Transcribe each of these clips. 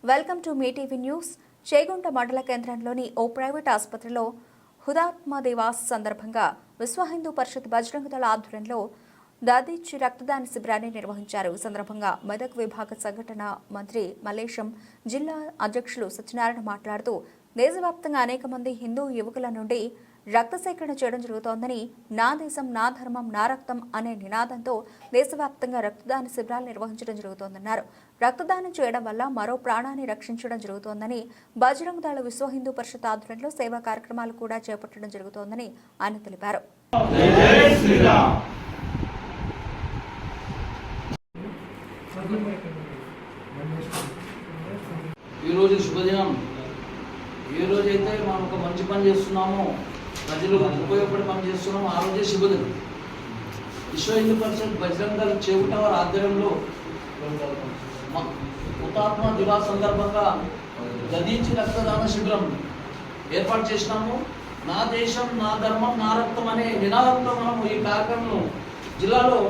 Welcome to me TV news. Chegunta మండల కేంద్రంలోని ఓ private ఆసుపత్రిలో హుతాత్మ దివాస్ సందర్భంగా విశ్వ హిందూ పరిషత్ బజరంగ దళ ఆధ్వర్యంలో దాదిచ్చి రక్తదాన శిబిరాన్ని నిర్వహించారు. ఈ సందర్భంగా మెదక్ విభాగ సంఘటన మంత్రి మల్లేశం, జిల్లా అధ్యక్షులు సత్యనారాయణ మాట్లాడుతూ దేశవ్యాప్తంగా అనేక మంది హిందూ యువకుల నుండి రక్త సేకరణ చేయడం జరుగుతోందని, నా దేశం నా ధర్మం నా రక్తం అనే నినాదంతో దేశవ్యాప్తంగా రక్తదాన శిబిరాలు నిర్వహించడం జరుగుతోందన్నారు. రక్తదానం చేయడం వల్ల మరో ప్రాణాన్ని రక్షించడం జరుగుతోందని, బజరంగ దళ విశ్వ హిందూ పరిషత్ ఆధ్వర్యంలో సేవా కార్యక్రమాలు కూడా చేపట్టడం జరుగుతోందని ఆయన తెలిపారు. ఈరోజు శుభదినం. ఏ రోజైతే మనం ఒక మంచి పని చేస్తున్నామో, ప్రజలకు ఉపయోగపడే పని చేస్తున్నామో, ఆ రోజే శుభదినం. విశ్వ హిందూ పరిషత్ బజరంగ దళ చేగుంట వారి ఆధ్వర్యంలో హుతాత్మ దివాస్ సందర్భంగా దదీచి రక్తదాన శిబిరం ఏర్పాటు చేసినాము. నా దేశం నా ధర్మం నా రక్తం అనే నినాదంతో మనం ఈ కార్యక్రమం జిల్లాలో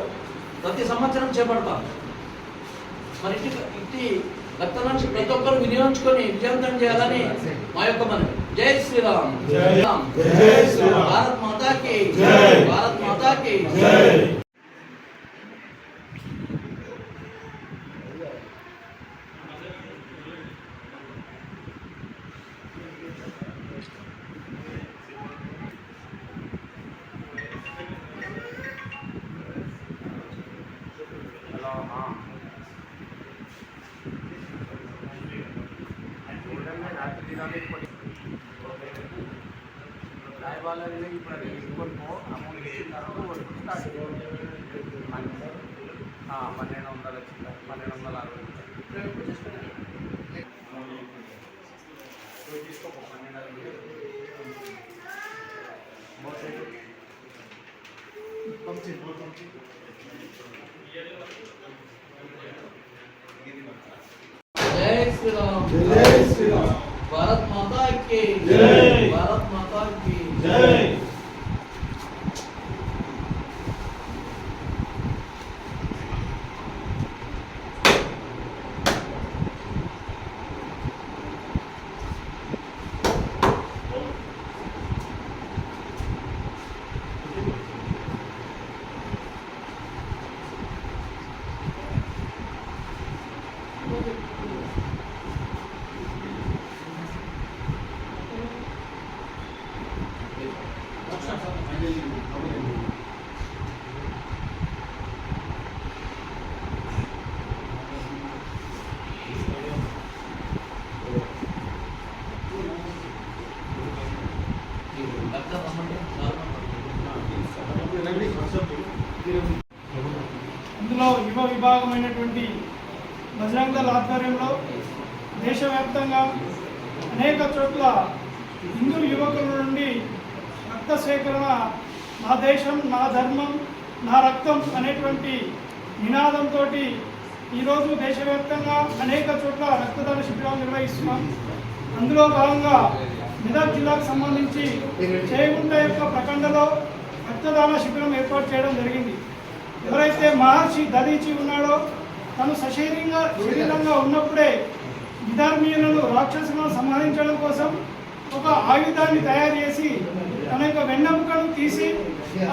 ప్రతి సంవత్సరం చేపడతాం. మరి ఇట్టి రక్తదానం ప్రతి ఒక్కరు వినియోగించుకొని విజయవంతం చేయాలని మా యొక్క మనవి. జై శ్రీరామ్. భారత్ మాతాకి భారత్ మాతాకి జై శ్రీరామ్. జై శ్రీరామ్. భారత్ మాతా की जय. भारत माता की जय. ఇందులో యువ విభాగమైనటువంటి బజరంగ దళ ఆధ్వర్యంలో దేశవ్యాప్తంగా అనేక చోట్ల హిందూ యువకుల నుండి రక్త సేకరణ, నా దేశం నా ధర్మం నా రక్తం అనేటువంటి నినాదంతో ఈరోజు దేశవ్యాప్తంగా అనేక చోట్ల రక్తదాన శిబిరాలు నిర్వహిస్తున్నాం. అందులో భాగంగా మెదక్ జిల్లాకు సంబంధించి చేగుంట యొక్క ప్రఖండలో రక్తదాన శిబిరం ఏర్పాటు చేయడం జరిగింది. ఎవరైతే మహర్షి దదీచి ఉన్నాడో, తను శరీరంగా ఉన్నప్పుడే విధర్మీయులను రాక్షసులను సంహరించడం కోసం ఒక ఆయుధాన్ని తయారు చేసి తన యొక్క వెన్నెముకను తీసి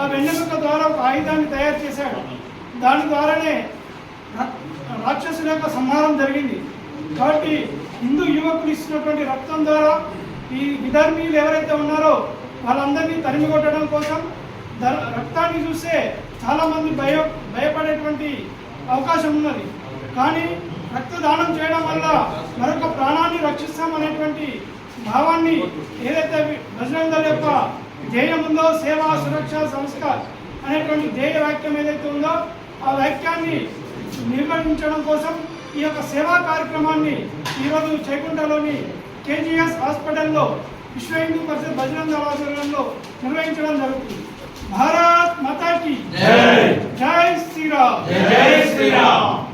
ఆ వెన్నెముక ద్వారా ఒక ఆయుధాన్ని తయారు చేశాడు. దాని ద్వారానే రాక్షసుల యొక్క సంహారం జరిగింది. కాబట్టి హిందూ యువకులు ఇస్తున్నటువంటి రక్తం ద్వారా ఈ విధర్మీయులు ఎవరైతే ఉన్నారో వాళ్ళందరినీ తరిమి కొట్టడం కోసం రక్తాన్ని చూస్తే చాలామంది భయపడేటువంటి అవకాశం ఉన్నది. కానీ రక్తదానం చేయడం వల్ల మరొక ప్రాణాన్ని రక్షిస్తామనేటువంటి భావాన్ని ఏదైతే బజరంగ దళ యొక్క ధ్యేయం ఉందో, సేవా సురక్ష సంస్కార్ అనేటువంటి ధ్యేయ వాక్యం ఏదైతే ఉందో ఆ వాక్యాన్ని నిర్వహించడం కోసం ఈ యొక్క సేవా కార్యక్రమాన్ని ఈరోజు చేగుంటలోని కేజీఎస్ హాస్పిటల్లో విశ్వ హిందూ పరిషత్ బజరంగ దళ ఆధ్వర్యంలో నిర్వహించడం జరుగుతుంది. భారత్ మాతా की जय. जय श्री राम. जय श्री राम.